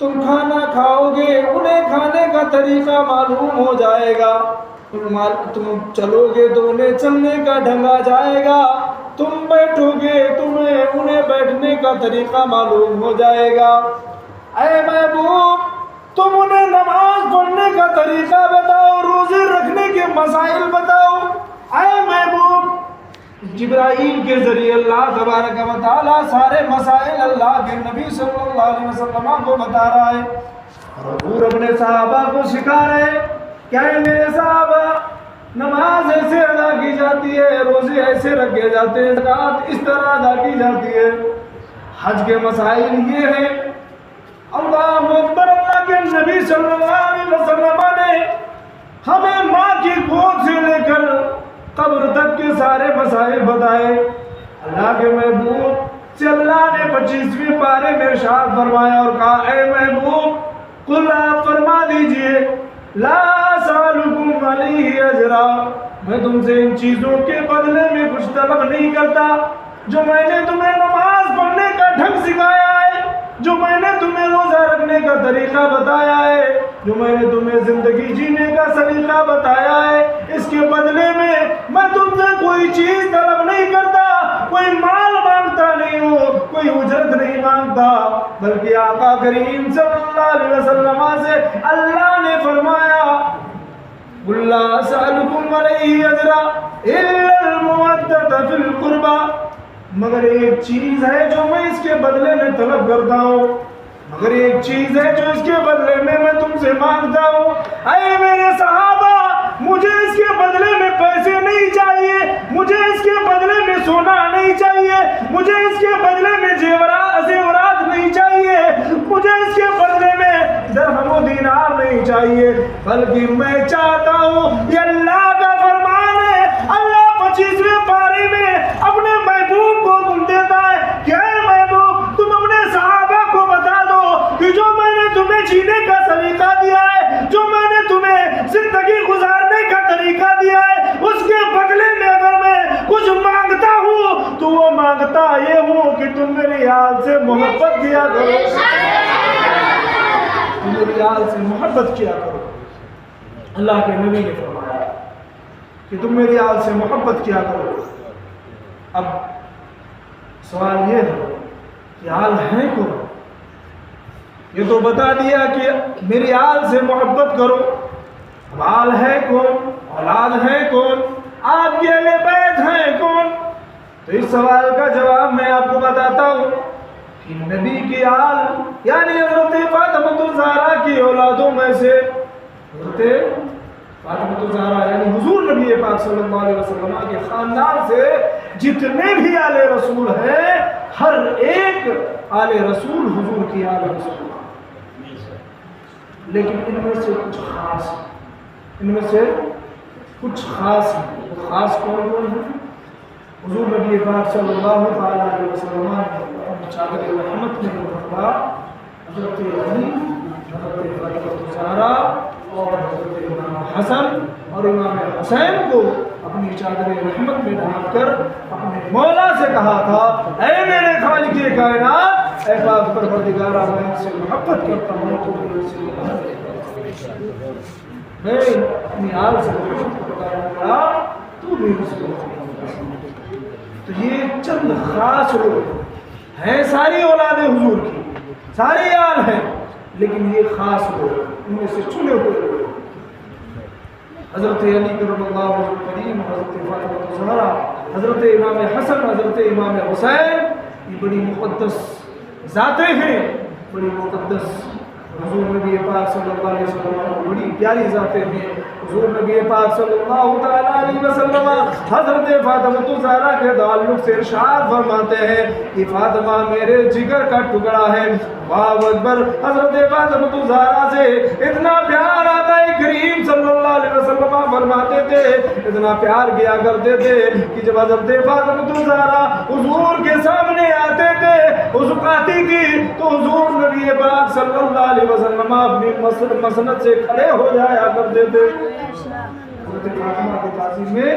تم کھانا کھاؤ گے انہیں کھانے کا طریقہ معلوم ہو جائے گا، تم چلو گے تو انہیں چلنے کا ڈھنگ آ جائے گا، تم بیٹھو گے انہیں بیٹھنے کا طریقہ معلوم ہو جائے گا۔ اے محبوب تم انہیں نماز پڑھنے کا طریقہ بتاؤ، روزے رکھنے کے مسائل بتاؤ۔ اے محبوب جبرائیل کے ذریعے اللہ تبارک و تعالیٰ سارے مسائل اللہ کے نبی صلی اللہ علیہ وسلم کو بتا رہا ہے، اور حضور اپنے صحابہ کو سکھا رہے کیا ہے میرے صحابہ، نماز ایسے ادا کی جاتی ہے، روزے ایسے رکھے جاتے ہیں، زکوٰۃ اس طرح ادا کی جاتی ہے۔ حج کے مسائل یہ ہیں۔ اللہ اکبر، اللہ کے نبی صلی اللہ علیہ وسلم نے ہمیں ماں کی گود سے لے کر قبر تک کے سارے مسائل بتائے۔ اللہ کے محبوب سے اللہ نے 25ویں پارے میں ارشاد فرمایا اور کہا اے محبوب قل آپ فرما دیجئے لا اسألکم علیہ اجرا، میں تم سے ان چیزوں کے بدلے میں کچھ طلب نہیں کرتا جو میں نے تمہیں نماز پڑھنے کا ڈھنگ سکھایا ہے، جو میں نے تمہیں روزہ رکھنے کا طریقہ بتایا ہے، جو میں نے تمہیں زندگی جینے کا سلیقہ بتایا ہے، اس کے بدلے میں تم سے کوئی چیز طلب نہیں کرتا، کوئی مال مانگتا نہیں ہوں، کوئی اجرت نہیں مانگتا، بلکہ آقا کریم صلی اللہ علیہ وسلم سے اللہ نے فرمایا قل لا اسألکم علیہ اجرا الا المودۃ فی القربى، مگر ایک چیز ہے جو میں اس کے بدلے میں طلب کرتا ہوں، مگر ایک چیز ہے جو اس کے بدلے میں تم سے مانگتا ہوں۔ اے میرے صحابہ مجھے اس کے بدلے میں پیسے نہیں چاہیے، مجھے اس کے بدلے میں سونا نہیں چاہیے، مجھے اس کے بدلے میں زیورات نہیں چاہیے، مجھے اس کے بدلے میں درہم و دینار نہیں چاہیے، بلکہ میں چاہتا ہوں، یہ اللہ کا فرمان ہے۔ اللہ 25ویں پارے میں اپنے محبوب کو حکم دیتا ہے کہ اے محبوب تم اپنے صحابہ کو بتا دو کہ جو میں نے تمہیں جینے کا سلیقہ دیا ہے، جو میں نے تمہیں زندگی گزارنے کا طریقہ دیا ہے، اس کے بدلے میں اگر میں کچھ مانگتا ہوں تو وہ مانگتا یہ ہوں کہ تم میری آل سے محبت کیا کرو، تم میری آل سے محبت کیا کرو۔ اللہ کے نبی نے فرمایا کہ تم میری آل سے محبت کیا کرو۔ اب سوال یہ ہے کہ آل ہے کون؟ یہ تو بتا دیا کہ میری آل سے محبت کرو، اب آل ہے کون؟ اولاد ہے کون؟ آپ کے اہل بیت ہیں کون؟ تو اس سوال کا جواب میں آپ کو بتاتا ہوں کہ نبی کی آل یعنی حضرت فاطمہ الزہرا کی اولادوں میں سے حضرت فاطمہ الزہرا یعنی حضور نبی پاک صلی اللہ علیہ وسلم کے خاندان سے جتنے بھی آل رسول ہیں، ہر ایک آل رسول حضور کی آل رسول، لیکن ان میں سے کچھ خاص ہیں، ان میں سے کچھ خاص ہیں۔ خاص کون کون ہیں؟ حضور نبی پاک صلی اللہ علیہ وسلم نے چادر رحمت میں رکھا حضرت علی، حضرت فاطمہ الزہرا اور حضرت امام حسن اور امام حسین کو اپنی چادر رحمت میں ڈھانپ کر اپنے مولا سے کہا تھا اے میرے خالق کائنات، اے پاک پروردگارا میں ان سے محبت کرتا ہوں، تو ان سے محبت کرتا، میں اپنی آل سے محبت کرتا ہوں، تو بھی ان سے محبت کرتا۔ تو یہ چند خاص لوگ ہیں، ساری اولاد حضور کی ساری آل ہیں، لیکن یہ خاص لوگ ان میں سے چنے ہوئے لوگ حضرت علی کرم اللہ وجہ کریم، حضرت فاطمہ الزہرا، حضرت امام حسن، حضرت امام حسین، یہ بڑی مقدس ذاتیں ہیں، بڑی مقدس حضور نبی پاک صلی اللہ علیہ وسلم بڑی پیاری ذاتیں ہیں۔ حضور نبی پاک صلی اللہ علیہ وسلم حضرت فاطمہ الزہرا کے تعلق سے ارشاد فرماتے ہیں کہ فاطمہ میرے جگر کا ٹکڑا ہے۔ اللہ اکبر، حضرت فاطمہ الزہرا سے اتنا پیار آقا کریم صلی اللہ علیہ وسلم فرماتے تھے، اتنا پیار کیا کرتے تھے کہ جب حضرت فاطمہ الزہرا حضور کے سامنے آتے تھے وضوقاتی کی، تو حضور نبی پاک صلی اللہ علیہ وسلم اپنی مسند سے کھڑے ہو جایا کرتے تھے۔ حضرت فاطمہ کی تعظیم میں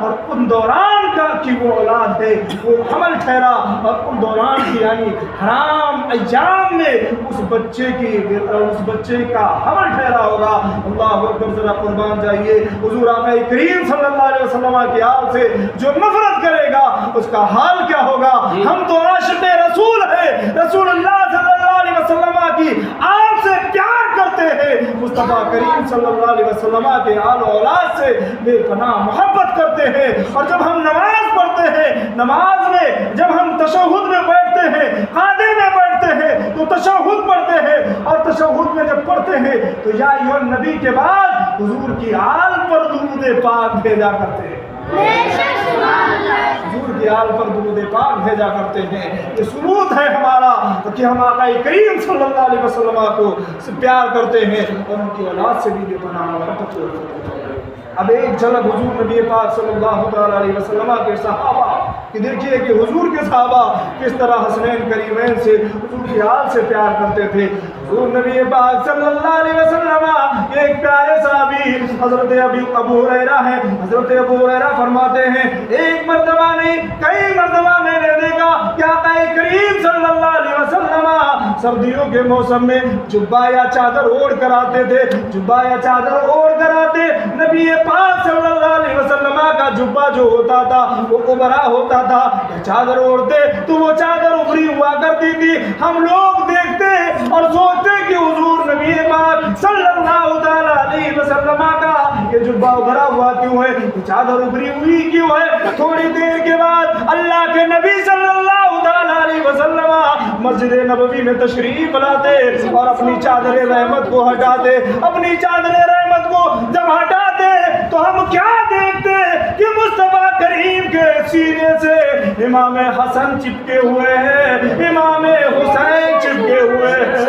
اور ان دوران کا کی وہ اولاد ہے وہ حمل ٹھہرا اور ان دوران کی یعنی حرام ایام میں اس بچے کا حمل ٹھہرا ہوگا. اللہ اکبر. ذرا قربان جائیے حضور آقا کریم صلی اللہ علیہ وسلم کی آل سے جو نفرت کرے گا اس کا حال کیا ہوگا. ہم تو عاشق رسول ہیں, رسول اللہ صلی اللہ علیہ وسلم کی آل سے پیار کرتے ہیں, مصطفیٰ کریم صلی اللہ علیہ وسلم کے آل و اولاد سے بے پناہ محبت کرتے ہیں. اور جب ہم نماز پڑھتے ہیں, نماز میں جب ہم تشہد میں بیٹھتے ہیں, قاعدے میں بیٹھتے ہیں تو تشہد پڑھتے ہیں, اور تشہد میں جب پڑھتے ہیں تو یا ایھا النبی کے بعد حضور کی آل پر درود پاک بھیجا کرتے ہیں. حضور کی آل پر درود پاک بھیجا کرتے ہیں. یہ ثبوت ہے ہمارا کہ ہم آقا کریم صلی اللہ علیہ وسلم کو پیار کرتے ہیں اور ان کی اولاد سے بھی بے پناہ محبت کرتے ہیں. اب ایک جھلک حضور نبی پاک صلی اللہ تعالی علیہ وسلم کے صحابہ کہ دیکھیے کہ حضور کے صحابہ کس طرح حسنین کریمین سے حضور کی آل سے پیار کرتے تھے. حضور نبی پاک صلی اللہ علیہ وسلم ایک پیارے صحابی حضرت ابو ہریرہ ہیں. حضرت ابو ہریرہ فرماتے ہیں ایک مرتبہ نہیں کئی مرتبہ میں نے دیکھا کہ آقا کریم صلی اللہ علیہ وسلم سردیوں کے موسم میں جبہ یا چادر اوڑھ کر آتے تھے. جبہ یا چادر اوڑھ کر آتے, نبی پاک صلی اللہ علیہ وسلم کا جبہ جو ہوتا تھا وہ ابھرا ہوتا تھا. چادر اوڑھتے تو وہ چادر ابھری ہوا کرتی تھی. ہم لوگ دیکھتے اور سوچتے کہ حضور نبی پاک صلی اللہ تعالی علیہ وسلم کا یہ جبہ ابھرا ہوا کیوں ہے, چادر ابھری ہوئی کیوں ہے. تھوڑی دیر کے بعد اللہ کے نبی صلی اللہ تعالی علیہ وسلم مسجد نبوی میں تشریف لاتے اور اپنی چادر رحمت کو ہٹاتے. اپنی چادر رحمت کو جب ہٹاتے تو ہم کیا دیکھتے کہ مصطفیٰ کریم کے سینے سے امام حسن چپکے ہوئے ہیں, امام حسین چپکے ہوئے ہیں.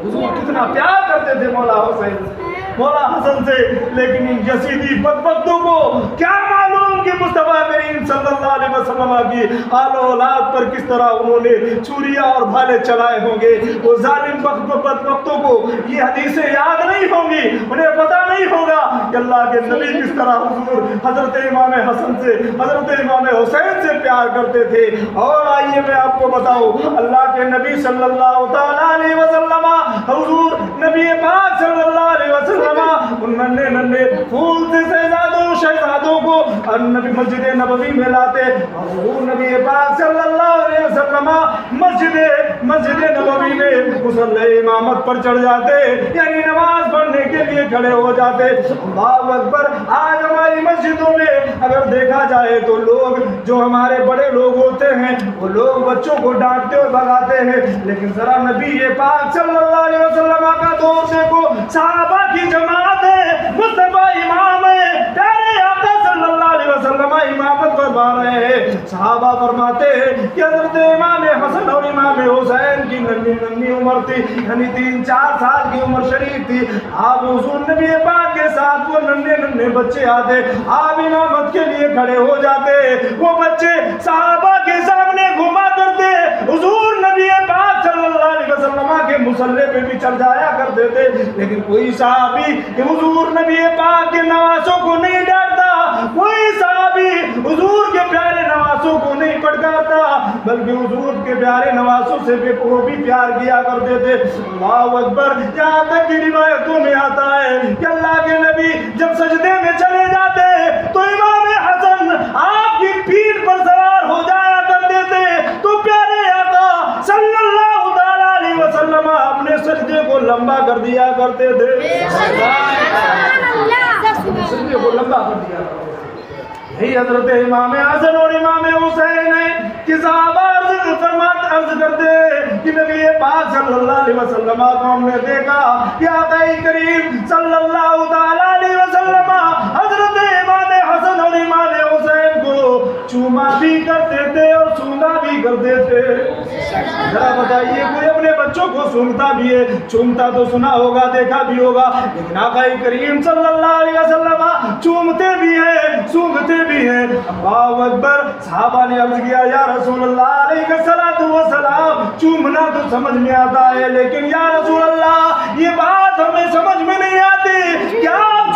حضور کتنا پیار کرتے تھے مولا حسین سے, مولا حسن سے. لیکن ان یزیدی بدبختوں کو کیا معلوم کہ مصطفیٰ کریم صلی اللہ علیہ وسلم کی آل و اولاد پر کس طرح انہوں نے چھریاں اور بھالے چلائے ہوں گے. وہ ظالم بدبختوں کو یہ حدیثیں یاد نہیں ہوں گی, انہیں پتہ نہیں ہوگا کہ اللہ کے نبی کس طرح حضور حضرت امام حسن سے حضرت امام حسین سے پیار کرتے تھے. اور آئیے میں آپ کو بتاؤں اللہ کے نبی صلی اللہ تعالی علیہ وسلم حضور نبی پاک صلی اللہ علیہ وسلم ان ننھے ننھے پھول سے شہزادوں کو نبی مسجد نبوی میں لاتے. حضور نبی پاک صلی اللہ علیہ وسلم مسجد نبوی میں مصلی امامت پر چڑھ جاتے, یعنی نماز پڑھنے کے لیے کھڑے ہو جاتے. اللہ اکبر. آج ہماری مسجدوں میں اگر دیکھا جائے تو لوگ جو ہمارے بڑے لوگ ہوتے ہیں وہ لوگ بچوں کو ڈانٹتے اور بھگاتے ہیں, لیکن ذرا نبی پاک صلی اللہ علیہ وسلم کا دور دیکھو. صحابہ کی جماعت ہے, مصطفیٰ امام ہے, پیارے آقا صلی اللہ علیہ وسلم امامت فرما رہے ہیں. صحابہ فرماتے ہیں کہ حضرت امام حسن اور امام حسین کی ننھی عمر تھی, یعنی 3-4 سال کی عمر شریف تھی. آپ حضور نبی پاک کے ساتھ وہ ننھے بچے آتے, آپ امامت کے لیے کھڑے ہو جاتے. وہ بچے صحابہ کے سامنے گھما کرتے, حضور نبی پاک صلی اللہ علیہ وسلم کے مصلی پہ بھی چڑھ جایا کرتے تھے. لیکن کوئی صحابی کہ حضور نبی پاک کے نواسوں کو نہیں ڈانٹتا, کوئی صحابی حضور کے پیارے نواسوں کو نہیں پٹکارتا, بلکہ حضور کے پیارے نواسوں سے وہ بھی پیار کیا کرتے تھے. اللہ اکبر. یہاں تک کہ روایتوں میں آتا ہے کہ اللہ کے نبی جب سجدے میں چلے جاتے تو امام حسن آپ کی پیٹھ پر سوار ہو جایا کرتے تھے. تو پیارے آقا صلی اللہ تعالی علیہ وسلم اپنے سجدے کو لمبا کر دیا کرتے تھے. سجدے کو لمبا کر دیا کرتے تھے. یہی حضرت امام حسن اور امام حسین ہیں کہ صحابہ عرض کرتے کہ نبی پاک صلی اللہ علیہ وسلم کو ہم نے دیکھا کہ آقا کریم صلی اللہ تعالی علیہ وسلم حضرت امام حسن اور امام حسین کو چوما بھی کرتے تھے اور سونگا بھی کرتے تھے. ذرا بتائیے کوئی اپنے بچوں کو سونگتا بھی ہے, چومتا تو سنا ہوگا دیکھا بھی ہوگا, لیکن آقا کریم صلی اللہ علیہ وسلم چومتے بھی ہیں سونگتے بھی ہیں. اللہ اکبر. صحابہ نے عرض کیا یا رسول اللہ علیہ الصلوۃ والسلام چومنا تو سمجھ میں آتا ہے, لیکن یا رسول اللہ یہ بات ہمیں سمجھ میں نہیں آتی کہ آپ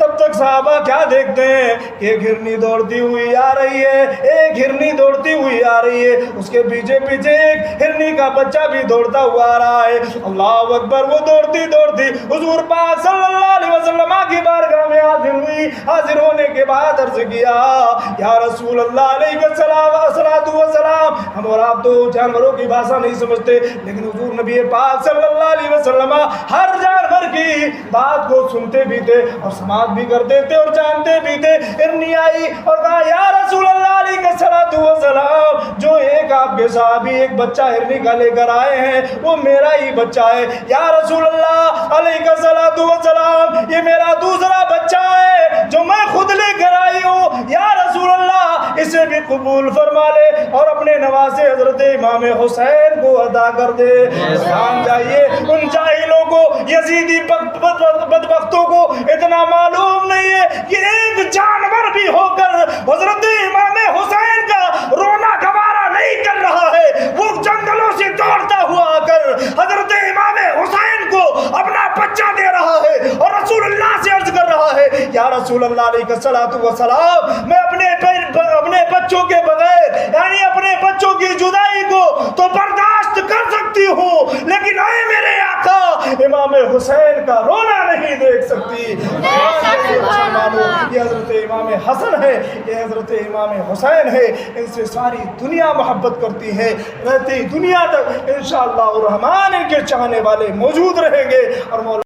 تب تک صحابہ کیا دیکھتے ہیں کہ ایک ہرنی دوڑتی ہوئی آ رہی ہے، ایک ہرنی دوڑتی ہوئی آ رہی ہے، اس کے پیچھے پیچھے ایک ہرنی کا بچہ بھی دوڑتا ہوا آ رہا ہے۔ اللہ اکبر، وہ دوڑتی دوڑتی حضور پاک صلی اللہ علیہ وسلم کی بارگاہ میں حاضر ہوئی۔ حاضر ہونے کے بعد عرض کیا یا رسول اللہ علیہ السلام، ہم اور آپ تو جانوروں کی بھاشا نہیں سمجھتے، لیکن حضور نبی پاک صلی اللہ علیہ وسلم ہر جانور کی بات کو سنتے بھی تھے اور سماعت بھی کرتے تھے اور جانتے بھی تھے۔ ہرنی آئی اور کہا یا رسول اللہ علیہ السلام، جو ایک آپ کے صحابی ایک بچہ ہرنی کا لے کر آئے ہیں وہ میرا ہی بچہ ہے۔ یا رسول اللہ علیہ السلام، یہ میرا دوسرا بچہ ہے جو میں خود لے کر آئی ہوں، یا رسول اللہ اسے بھی قبول فرما لے اور اپنے نواسے حضرت امام حسین کو عطا کر دے۔ جان جائیے ان جاہلوں کو، یزیدی بدبختوں کو اتنا معلوم نہیں ہے کہ ایک جانور بھی ہو کر حضرت امام حسین کا رونا گوارا نہیں کر رہا ہے، وہ جنگلوں سے دوڑتا ہوا آ کر حضرت امام حسین کو اپنا بچہ دے رہا ہے اور رسول اللہ سے عرض کر رہا ہے یا رسول اللہ علیہ السلام، میں اپنے بچوں کے بغیر یعنی اپنے بچوں کی جدائی کو تو برداشت کر سکتی ہوں، لیکن اے میرے آقا امام حسین کا رونا نہیں دیکھ سکتی۔ یہ حضرت امام حسن ہے، یہ حضرت امام حسین ہے، ان سے ساری دنیا محبت کرتی ہے، رہتی دنیا تک انشاءاللہ الرحمن ان کے چاہنے والے موجود رہیں گے اور مولا